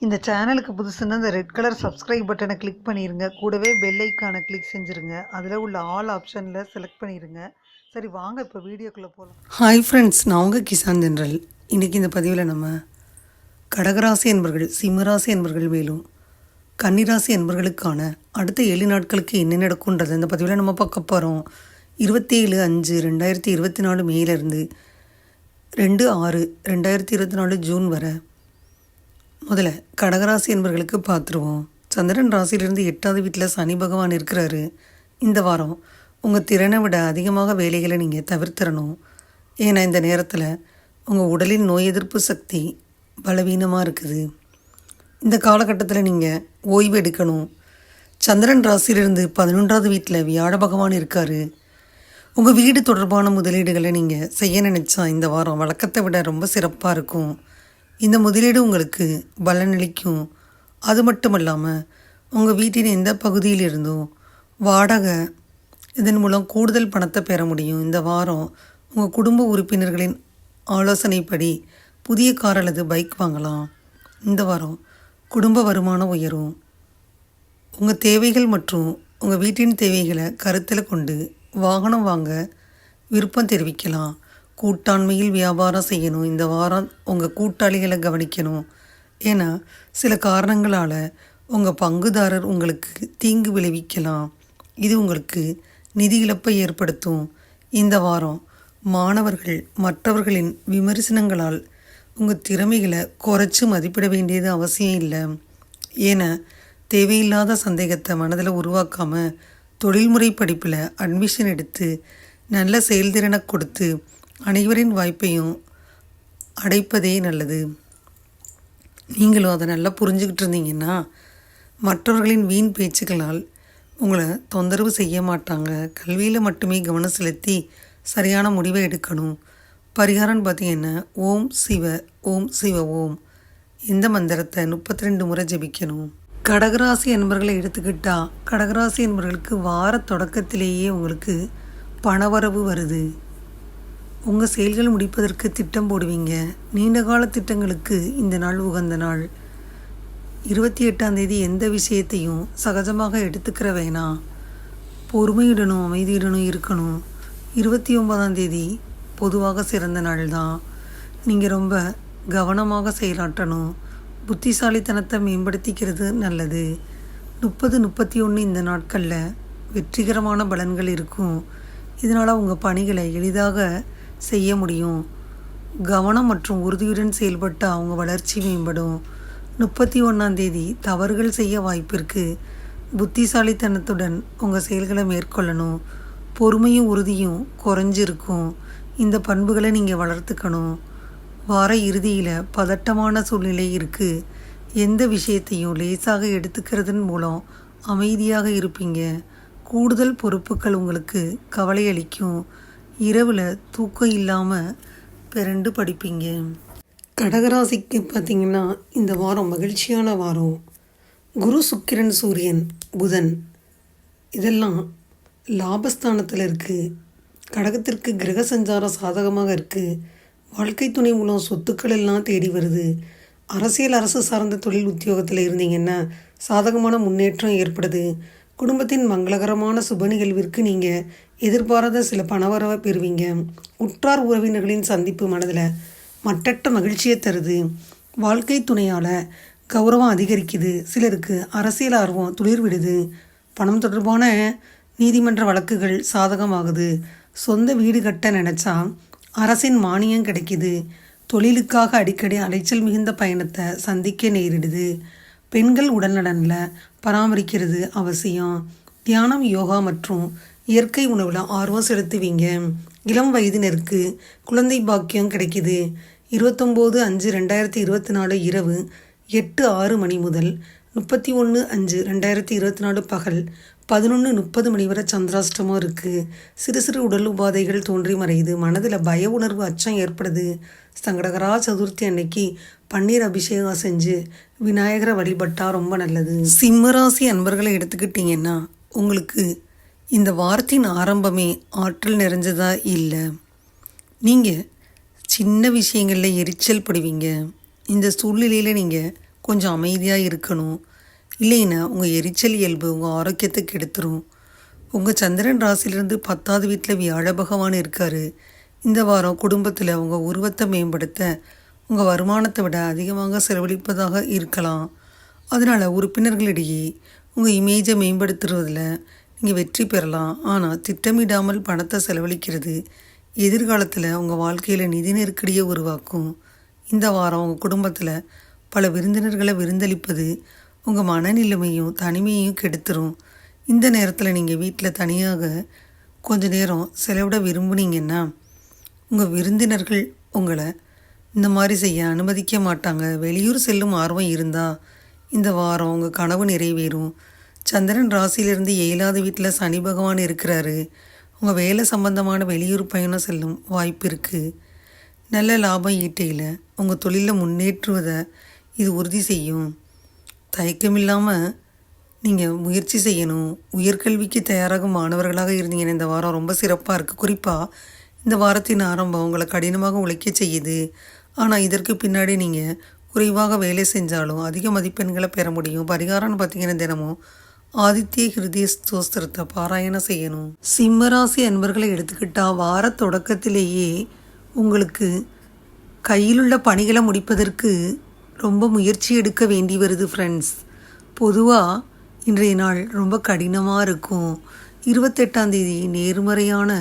இந்த சேனலுக்கு புதுசுன்னா இந்த ரெட் கலர் சப்ஸ்கிரைப் பட்டனை கிளிக் பண்ணிடுங்க. கூடவே பெல் ஐக்கானை கிளிக் செஞ்சுருங்க. அதில் உள்ள ஆல் ஆப்ஷனில் செலக்ட் பண்ணிடுங்க. சரி வாங்க இப்போ வீடியோக்குள்ளே போகலாம். ஹாய் ஃப்ரெண்ட்ஸ், நான் உங்கள் கிசான் ஜென்ரல். இன்றைக்கி இந்த பதிவில் நம்ம கடகராசி என்பர்கள், சிம்மராசி என்பர்கள் மேலும் கன்னிராசி என்பர்களுக்கான அடுத்த 7 நாட்களுக்கு என்ன நடக்கும்ன்றது இந்த பதிவில் நம்ம பார்க்க போகிறோம். 27/5/2024 மேலேருந்து 2/6/2024 ஜூன் வரை முதல்ல கடகராசி என்பர்களுக்கு பார்த்துருவோம். சந்திரன் ராசியிலிருந்து 8வது வீட்டில் சனி பகவான் இருக்கிறாரு. இந்த வாரம் உங்கள் திறனை விட அதிகமாக வேலைகளை நீங்கள் தவிர்த்திடணும். ஏன்னா இந்த நேரத்தில் உங்கள் உடலின் நோய் எதிர்ப்பு சக்தி பலவீனமாக இருக்குது. இந்த காலகட்டத்தில் நீங்கள் ஓய்வு எடுக்கணும். சந்திரன் ராசியிலிருந்து 11வது வீட்டில் வியாழ பகவான் இருக்கார். உங்கள் வீடு தொடர்பான முதலீடுகளை நீங்கள் செய்ய நினச்சா இந்த வாரம் வழக்கத்தை விட ரொம்ப சிறப்பாக இருக்கும். இந்த முதலீடு உங்களுக்கு பலனளிக்கும். அது மட்டும் இல்லாமல் உங்கள் வீட்டின் எந்த பகுதியில் இருந்தும் வாடகை இதன் மூலம் கூடுதல் பணத்தை பெற முடியும். இந்த வாரம் உங்கள் குடும்ப உறுப்பினர்களின் ஆலோசனைப்படி புதிய கார் அல்லது பைக் வாங்கலாம். இந்த வாரம் குடும்ப வருமானம் உயரும். உங்கள் தேவைகள் மற்றும் உங்கள் வீட்டின் தேவைகளை கருத்தில் கொண்டு வாகனம் வாங்க விருப்பம் தெரிவிக்கலாம். கூட்டாண்மையில் வியாபாரம் செய்யணும். இந்த வாரம் உங்கள் கூட்டாளிகளை கவனிக்கணும். ஏன்னா சில காரணங்களால் உங்கள் பங்குதாரர் உங்களுக்கு தீங்கு விளைவிக்கலாம். இது உங்களுக்கு நிதி இழப்பை ஏற்படுத்தும். இந்த வாரம் மாணவர்கள் மற்றவர்களின் விமர்சனங்களால் உங்கள் திறமைகளை குறைச்சி மதிப்பிட வேண்டியது அவசியம் இல்லை. ஏன்னா தேவையில்லாத சந்தேகத்தை மனதில் உருவாக்காமல் தொழில்முறை படிப்பில் அட்மிஷன் எடுத்து நல்ல செயல்திறனை கொடுத்து அனைவரின் வாய்ப்பையும் அடைப்பதே நல்லது. நீங்களும் அதை நல்லா புரிஞ்சுக்கிட்டு இருந்தீங்கன்னா மற்றவர்களின் வீண் பேச்சுக்களால் உங்களை தொந்தரவு செய்ய மாட்டாங்க. கல்வியில் மட்டுமே கவனம் செலுத்தி சரியான முடிவை எடுக்கணும். பரிகாரம்னு பார்த்தீங்கன்னா ஓம் சிவ ஓம் சிவ ஓம் இந்த மந்திரத்தை 32 முறை ஜபிக்கணும். கடகராசி என்பவர்களை எடுத்துக்கிட்டால் கடகராசி என்பவர்களுக்கு வார தொடக்கத்திலேயே உங்களுக்கு பணவரவு வருது. உங்கள் செயல்கள் முடிப்பதற்கு திட்டம் போடுவீங்க. நீண்டகால திட்டங்களுக்கு இந்த நாள் உகந்த நாள். 28ஆம் தேதி எந்த விஷயத்தையும் சகஜமாக எடுத்துக்கிற வேணாம். பொறுமையுடனும் அமைதியுடனும் இருக்கணும். 29ஆம் தேதி பொதுவாக சிறந்த நாள் தான். நீங்கள் ரொம்ப கவனமாக செயலாற்றணும். புத்திசாலித்தனத்தை மேம்படுத்திக்கிறது நல்லது. 30-31 இந்த நாட்களில் வெற்றிகரமான பலன்கள் இருக்கும். இதனால் உங்கள் பணிகளை எளிதாக செய்ய முடியும். கவனம் மற்றும் உறுதியுடன் செயல்பட்டு அவங்க வளர்ச்சி மேம்படும். 31ஆம் தேதி தவறுகள் செய்ய வாய்ப்பிற்கு. புத்திசாலித்தனத்துடன் உங்கள் செயல்களை மேற்கொள்ளணும். பொறுமையும் உறுதியும் குறைஞ்சிருக்கும். இந்த பண்புகளை நீங்கள் வளர்த்துக்கணும். வார இறுதியில் பதட்டமான சூழ்நிலை இருக்குது. எந்த விஷயத்தையும் லேசாக எடுத்துக்கிறதன் மூலம் அமைதியாக இருப்பீங்க. கூடுதல் பொறுப்புகள் உங்களுக்கு கவலை அளிக்கும். இரவில் தூக்கம் இல்லாமல் பிறண்டு படிப்பீங்க. கடகராசிக்கு பார்த்திங்கன்னா இந்த வாரம் மகிழ்ச்சியான வாரம். குரு, சுக்கிரன், சூரியன், புதன் இதெல்லாம் லாபஸ்தானத்தில் இருக்குது. கடகத்திற்கு கிரக சஞ்சாரம் சாதகமாக இருக்குது. வாழ்க்கை துணை மூலம் சொத்துக்கள் எல்லாம் தேடி வருது. அரசு சார்ந்த தொழில் உத்தியோகத்தில் இருந்தீங்கன்னா சாதகமான முன்னேற்றம் ஏற்படுது. குடும்பத்தின் மங்களகரமான சுப நிகழ்விற்கு நீங்கள் எதிர்பாராத சில பணவரவை பெறுவீங்க. உற்றார் உறவினர்களின் சந்திப்பு மனதில் மட்டற்ற மகிழ்ச்சியை தருது. வாழ்க்கை துணையால் கௌரவம் அதிகரிக்குது. சிலருக்கு அரசியல் ஆர்வம் துளிர் விடுது. பணம் தொடர்பான நீதிமன்ற வழக்குகள் சாதகமாகுது. சொந்த வீடு கட்ட நினச்சா அரசின் மானியம் கிடைக்குது. தொழிலுக்காக அடிக்கடி அலைச்சல் மிகுந்த பயணத்தை சந்திக்க நேரிடுது. பெண்கள் உடல்நலனில் பராமரிக்கிறது அவசியம். தியானம், யோகா மற்றும் இயற்கை உணவில் ஆர்வம் செலுத்துவீங்க. இளம் வயதினருக்கு குழந்தை பாக்கியம் கிடைக்குது. 29/5/2024 இரவு 8:06 மணி முதல் 31/5/2024 பகல் 11:30 மணி வரை சந்திராஷ்டமம் இருக்குது. சிறு சிறு உடல் உபாதைகள் தோன்றி மறையுது. மனதில் பய உணர்வு, அச்சம் ஏற்படுது. சங்கடகரா சதுர்த்தி அன்னைக்கு பன்னீர் அபிஷேகம் செஞ்சு விநாயகரை வழிபட்டால் ரொம்ப நல்லது. சிம்மராசி அன்பர்களை எடுத்துக்கிட்டிங்கன்னா உங்களுக்கு இந்த வாரத்தின் ஆரம்பமே ஆற்றல் நிறைஞ்சதா இல்லை. நீங்கள் சின்ன விஷயங்களில் எரிச்சல் படுவீங்க. இந்த சூழ்நிலையில் நீங்கள் கொஞ்சம் அமைதியாக இருக்கணும். இல்லைன்னா உங்கள் எரிச்சல் இயல்பு உங்கள் ஆரோக்கியத்தை கெடுத்துரும். உங்கள் சந்திரன் ராசியிலிருந்து 10வது வீட்டில் வியாழ பகவான் இருக்கார். இந்த வாரம் குடும்பத்தில் உங்கள் உருவத்தை மேம்படுத்த உங்கள் வருமானத்தை விட அதிகமாக செலவழிப்பதாக இருக்கலாம். அதனால் உறுப்பினர்களிடையே உங்கள் இமேஜை மேம்படுத்துறதில் நீங்கள் வெற்றி பெறலாம். ஆனால் திட்டமிடாமல் பணத்தை செலவழிக்கிறது எதிர்காலத்தில் உங்கள் வாழ்க்கையில் நிதி நெருக்கடியை உருவாக்கும். இந்த வாரம் உங்கள் குடும்பத்தில் பல விருந்தினர்களை விருந்தளிப்பது உங்கள் மனநிலைமையும் தனிமையையும் கெடுத்துரும். இந்த நேரத்தில் நீங்கள் வீட்டில் தனியாக கொஞ்ச நேரம் செலவிட விரும்புனீங்கன்னா உங்கள் விருந்தினர்கள் உங்களை இந்த மாதிரி செய்ய அனுமதிக்க மாட்டாங்க. வெளியூர் செல்லும் ஆர்வம் இருந்தால் இந்த வாரம் உங்கள் கனவு நிறைவேறும். சந்திரன் ராசியிலிருந்து 7வது வீட்டில் சனி பகவான் இருக்கிறாரு. உங்கள் வேலை சம்பந்தமான வெளியூர் பயணம் செல்லும் வாய்ப்பு இருக்குது. நல்ல லாபம் ஈட்டையில் உங்கள் தொழிலில் முன்னேற்றுவதை இது உறுதி செய்யும். தயக்கமில்லாமல் நீங்கள் முயற்சி செய்யணும். உயர்கல்விக்கு தயாராகும் மாணவர்களாக இருந்தீங்கன்னா இந்த வாரம் ரொம்ப சிறப்பாக இருக்குது. குறிப்பாக இந்த வாரத்தின் ஆரம்பம் உங்களை கடினமாக உழைக்க செய்யுது. ஆனால் இதற்கு பின்னாடி நீங்கள் குறைவாக வேலை செஞ்சாலும் அதிக மதிப்பெண்களை பெற முடியும். பரிகாரம்னு பார்த்தீங்கன்னா தினமும் ஆதித்ய ஹிருதய ஸ்தோத்திரத்தை பாராயணம் செய்யணும். சிம்மராசி அன்பர்களை எடுத்துக்கிட்டால் வார தொடக்கத்திலேயே உங்களுக்கு கையிலுள்ள பணிகளை முடிப்பதற்கு ரொம்ப முயற்சி எடுக்க வேண்டி வருது ஃப்ரெண்ட்ஸ். பொதுவாக இன்றைய நாள் ரொம்ப கடினமாக இருக்கும். 28ஆம் தேதி நேர்மறையான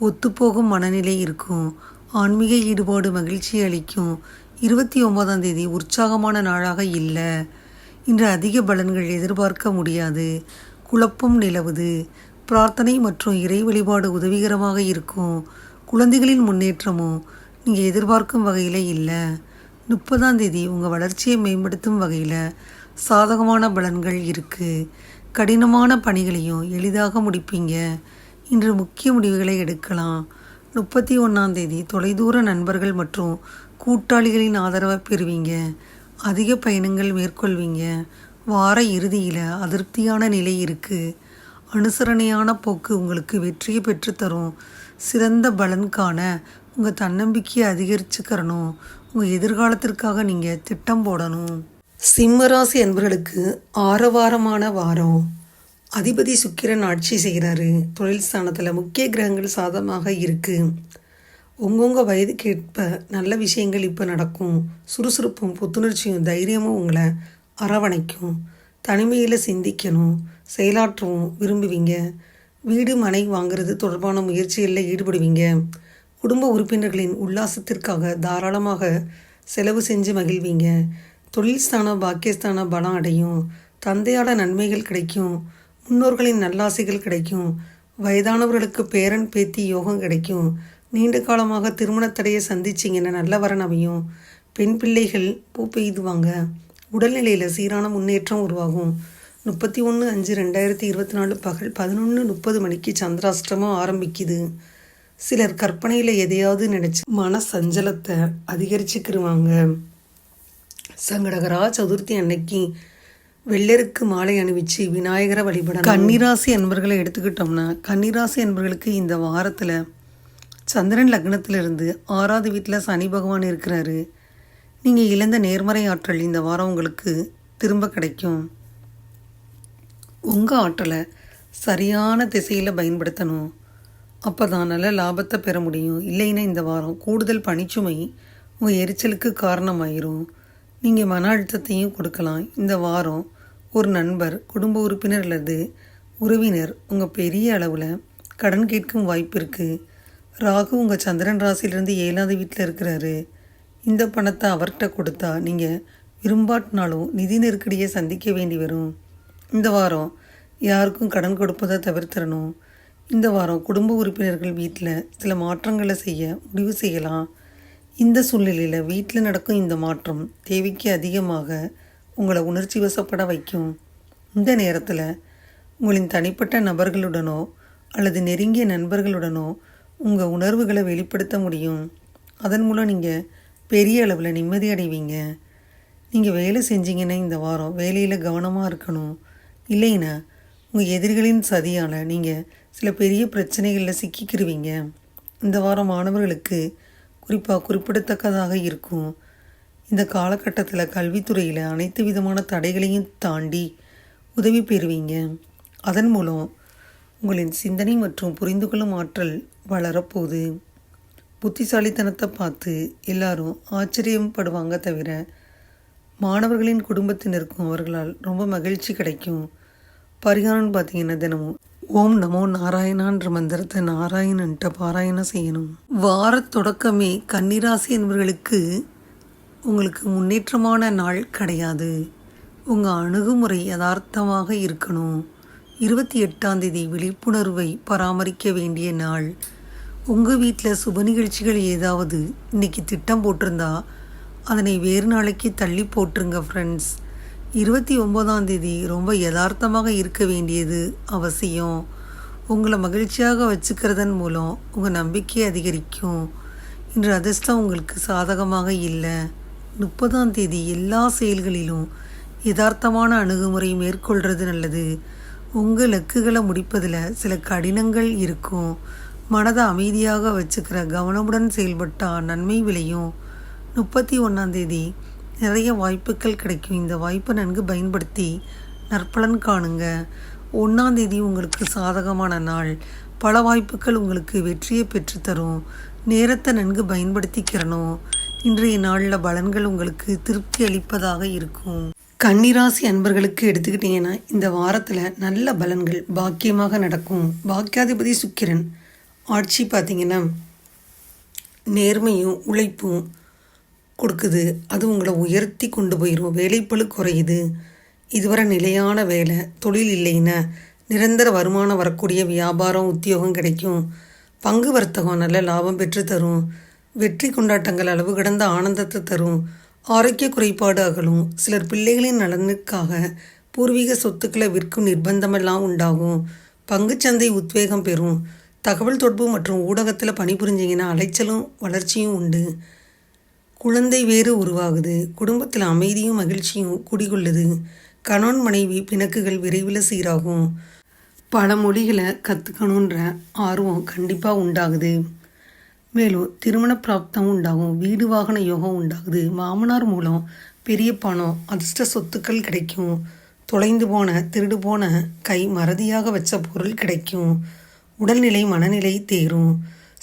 ஒத்துப்போகும் மனநிலை இருக்கும். ஆன்மீக ஈடுபாடு மகிழ்ச்சி அளிக்கும். 29ஆம் தேதி உற்சாகமான நாளாக இல்லை. இன்று அதிக பலன்கள் எதிர்பார்க்க முடியாது. குழப்பம் நிலவுது. பிரார்த்தனை மற்றும் இறை வழிபாடு உதவிகரமாக இருக்கும். குழந்தைகளின் முன்னேற்றமும் நீங்கள் எதிர்பார்க்கும் வகையில் இல்லை. 30ஆம் தேதி உங்கள் வளர்ச்சியை மேம்படுத்தும் வகையில் சாதகமான பலன்கள் இருக்குது. கடினமான பணிகளையும் எளிதாக முடிப்பீங்க. இன்று முக்கிய முடிவுகளை எடுக்கலாம். 31ஆம் தேதி தொலைதூர நண்பர்கள் மற்றும் கூட்டாளிகளின் ஆதரவை பெறுவீங்க. அதிக பயணங்கள் மேற்கொள்வீங்க. வார இறுதியில் அதிருப்தியான நிலை இருக்குது. அனுசரணையான போக்கு உங்களுக்கு வெற்றியை பெற்றுத்தரும். சிறந்த பலன் காண உங்கள் தன்னம்பிக்கையை அதிகரிச்சுக்கிறணும். உங்கள் எதிர்காலத்திற்காக நீங்கள் திட்டம் போடணும். சிம்மராசி அன்பர்களுக்கு ஆரவாரமான வாரம். அதிபதி சுக்கிரன் ஆட்சி செய்கிறாரு. தொழில் ஸ்தானத்தில் முக்கிய கிரகங்கள் சாதகமாக இருக்குது. உங்கவுங்க வயதுக்கேற்ப நல்ல விஷயங்கள் இப்போ நடக்கும். சுறுசுறுப்பும் புத்துணர்ச்சியும் தைரியமும் உங்களை அரவணைக்கும். தனிமையில் சிந்திக்கணும், செயலாற்றவும் விரும்புவீங்க. வீடு மனை வாங்கிறது தொடர்பான முயற்சிகளில் ஈடுபடுவீங்க. குடும்ப உறுப்பினர்களின் உல்லாசத்திற்காக தாராளமாக செலவு செஞ்சு மகிழ்வீங்க. தொழில் ஸ்தான பாக்கியஸ்தான பலம் அடையும். தந்தையாட நன்மைகள் கிடைக்கும். முன்னோர்களின் நல்லாசைகள் கிடைக்கும். வயதானவர்களுக்கு பேரன் பேத்தி யோகம் கிடைக்கும். நீண்ட காலமாக திருமணத்தடையை சந்திச்சிங்கன்னா நல்ல வரன் அமையும். பெண் பிள்ளைகள் பூ பெய்துவாங்க. உடல்நிலையில் சீரான முன்னேற்றம் உருவாகும். 31/5/2024 பகல் 11:30 மணிக்கு சந்திராஷ்டமம் ஆரம்பிக்குது. சிலர் கற்பனையில் எதையாவது நினச்சி மன சஞ்சலத்தை அதிகரிச்சுக்கிருவாங்க. சங்கடகரா சதுர்த்தி அன்னைக்கு வெள்ளருக்கு மாலை அணிவிச்சு விநாயகரை வழிபட. கன்னிராசி அன்பர்களை எடுத்துக்கிட்டோம்னா கன்னிராசி அன்பர்களுக்கு இந்த வாரத்தில் சந்திரன் லக்னத்திலிருந்து 6வது வீட்டில் சனி பகவான் இருக்கிறாரு. நீங்கள் இழந்த நேர்மறை ஆற்றல் இந்த வாரம் உங்களுக்கு திரும்ப கிடைக்கும். உங்கள் ஆற்றலை சரியான திசையில் பயன்படுத்தணும். அப்போ தான் நல்ல லாபத்தை பெற முடியும். இல்லைன்னா இந்த வாரம் கூடுதல் பணிச்சுமை உங்கள் எரிச்சலுக்கு காரணமாயிரும். நீங்கள் மன அழுத்தத்தையும் கொடுக்கலாம். இந்த வாரம் ஒரு நண்பர், குடும்ப உறுப்பினர் அல்லது உறவினர் உங்கள் பெரிய அளவில் கடன் கேட்கும் வாய்ப்பு இருக்குது. ராகு உங்கள் சந்திரன் ராசியிலிருந்து 7வது வீட்டில் இருக்கிறாரு. இந்த பணத்தை அவர்கிட்ட கொடுத்தா நீங்கள் விரும்பாட்டினாலும் நிதி நெருக்கடியை சந்திக்க வேண்டி வரும். இந்த வாரம் யாருக்கும் கடன் கொடுப்பதை தவிர்த்திடணும். இந்த வாரம் குடும்ப உறுப்பினர்கள் வீட்டில் சில மாற்றங்களை செய்ய முடிவு செய்யலாம். இந்த சூழ்நிலையில் வீட்டில் நடக்கும் இந்த மாற்றம் தேவைக்கு அதிகமாக உங்களை உணர்ச்சி வசப்பட வைக்கும். இந்த நேரத்தில் உங்களின் தனிப்பட்ட நபர்களுடனோ அல்லது நெருங்கிய நண்பர்களுடனோ உங்கள் உணர்வுகளை வெளிப்படுத்த முடியும். அதன் மூலம் நீங்கள் பெரிய அளவில் நிம்மதி அடைவீங்க. நீங்கள் வேலை செஞ்சீங்கன்னா இந்த வாரம் வேலையில் கவனமாக இருக்கணும். இல்லைன்னா உங்கள் எதிரிகளின் சதியால் நீங்கள் சில பெரிய பிரச்சனைகளில் சிக்கிக்கிருவீங்க. இந்த வாரம் மாணவர்களுக்கு குறிப்பாக குறிப்பிடத்தக்கதாக இருக்கும். இந்த காலகட்டத்தில் கல்வித்துறையில் அனைத்து விதமான தடைகளையும் தாண்டி உதவி பெறுவீங்க. அதன் மூலம் உங்களின் சிந்தனை மற்றும் புரிந்து கொள்ளும் ஆற்றல் வளரப்போகுது. புத்திசாலித்தனத்தை பார்த்து எல்லாரும் ஆச்சரியப்படுவாங்க. தவிர மாணவர்களின் குடும்பத்தினருக்கும் அவர்களால் ரொம்ப மகிழ்ச்சி கிடைக்கும். பரிகாரம்னு பார்த்தீங்கன்னா தினமும் ஓம் நமோ நாராயணான்ற மந்திரத்தை நாராயணன்ட்ட பாராயணம் செய்யணும். வார தொடக்கமே கன்னிராசி என்பவர்களுக்கு உங்களுக்கு முன்னேற்றமான நாள் கிடையாது. உங்கள் அணுகுமுறை யதார்த்தமாக இருக்கணும். 28ஆம் தேதி விழிப்புணர்வை பராமரிக்க வேண்டிய நாள். உங்கள் வீட்டில் சுப நிகழ்ச்சிகள் ஏதாவது இன்றைக்கி திட்டம் போட்டிருந்தா அதனை வேறு நாளைக்கு தள்ளி போட்டுருங்க ஃப்ரெண்ட்ஸ். 29ஆம் தேதி ரொம்ப யதார்த்தமாக இருக்க வேண்டியது அவசியம். உங்களை மகிழ்ச்சியாக வச்சுக்கிறதன் மூலம் உங்கள் நம்பிக்கை அதிகரிக்கும். இன்று அதிர்ஷ்டம் உங்களுக்கு சாதகமாக இல்லை. 30ஆம் தேதி எல்லா செயல்களிலும் யதார்த்தமான அணுகுமுறை மேற்கொள்கிறது நல்லது. உங்கள் இலக்குகளை முடிப்பதில் சில கடினங்கள் இருக்கும். மனதை அமைதியாக வச்சுக்கிற கவனமுடன் செயல்பட்டால் நன்மை விளையும். 31ஆம் தேதி நிறைய வாய்ப்புகள் கிடைக்கும். இந்த வாய்ப்பை நன்கு பயன்படுத்தி நற்பலன் காணுங்க. 1ஆம் தேதி உங்களுக்கு சாதகமான நாள். பல வாய்ப்புகள் உங்களுக்கு வெற்றியை பெற்றுத்தரும். நேரத்தை நன்கு பயன்படுத்திக்கிறணும். இன்றைய நாளில் பலன்கள் உங்களுக்கு திருப்தி அளிப்பதாக இருக்கும். கன்னிராசி அன்பர்களுக்கு எடுத்துக்கிட்டிங்கன்னா இந்த வாரத்தில் நல்ல பலன்கள் பாக்கியமாக நடக்கும். பாக்கியாதிபதி சுக்கிரன் ஆட்சி பார்த்திங்கன்னா நேர்மையும் உழைப்பும் கொடுக்குது. அது உங்களை உயர்த்தி கொண்டு போயிடும். வேலைப்பளு குறையுது. இதுவரை நிலையான வேலை தொழில் இல்லைன்னா நிரந்தர வருமானம் வரக்கூடிய வியாபாரம் உத்தியோகம் கிடைக்கும். பங்கு வர்த்தகம் நல்ல லாபம் பெற்று தரும். வெற்றி கொண்டாட்டங்கள் அளவு கடந்த ஆனந்தத்தை தரும். ஆரோக்கிய குறைபாடு அகலும். சிலர் பிள்ளைகளின் நலனுக்காக பூர்வீக சொத்துக்களை விற்கும் நிர்பந்தமெல்லாம் உண்டாகும். பங்குச்சந்தை உத்வேகம் பெறும். தகவல் தொடர்பு மற்றும் ஊடகத்தில் பணிபுரிஞ்சிங்கன்னா அலைச்சலும் வளர்ச்சியும் உண்டு. குழந்தை வேறு உருவாகுது. குடும்பத்தில் அமைதியும் மகிழ்ச்சியும் குடிகொள்ளுது. கணவன் மனைவி பிணக்குகள் விரைவில் சீராகும். பல மொழிகளை கற்றுக்கணுன்ற ஆர்வம் கண்டிப்பாக உண்டாகுது. மேலும் திருமண பிராப்தம் உண்டாகும். வீடு வாகன யோகம் உண்டாகுது. மாமனார் மூலம் பெரிய பணம் அதிர்ஷ்ட சொத்துக்கள் கிடைக்கும். தொலைந்து போன திருடு போன கை மறதியாக வச்ச பொருள் கிடைக்கும். உடல்நிலை மனநிலை தேரும்.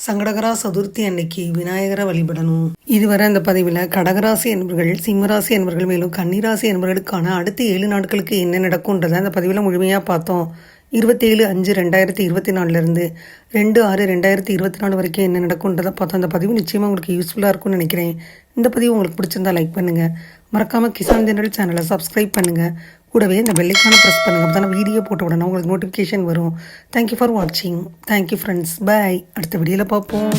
சங்கடகரா சதுர்த்தி அன்னைக்கு விநாயகரை வழிபடணும். இதுவரை அந்த பதிவில் கடகராசி என்பவர்கள், சிம்மராசி என்பவர்கள், மேலும் கன்னிராசி என்பவர்களுக்கான அடுத்த 7 நாட்களுக்கு என்ன நடக்கும்ன்றதை அந்த பதிவில் முழுமையாக பார்த்தோம். 27/5/2024 2/6/2024 வரைக்கும் என்ன நடக்கும்ன்றதை பார்த்தோம். அந்த பதிவு நிச்சயமாக உங்களுக்கு யூஸ்ஃபுல்லாக இருக்கும்னு நினைக்கிறேன். இந்த பதிவு உங்களுக்கு பிடிச்சிருந்தா லைக் பண்ணுங்கள். மறக்காமல் கிசான் ஜெனரல் சேனலை சப்ஸ்கிரைப் பண்ணுங்கள். கூடவே இந்த பெல்லைக்கான ப்ரெஸ் பண்ணுங்கள். அப்போ தான் வீடியோ போட்ட உடனே உங்களுக்கு நோட்டிஃபிகேஷன் வரும். தேங்க்யூ ஃபார் வாட்சிங். Thank you friends. பாய். அடுத்த வீடியோவில் பார்ப்போம்.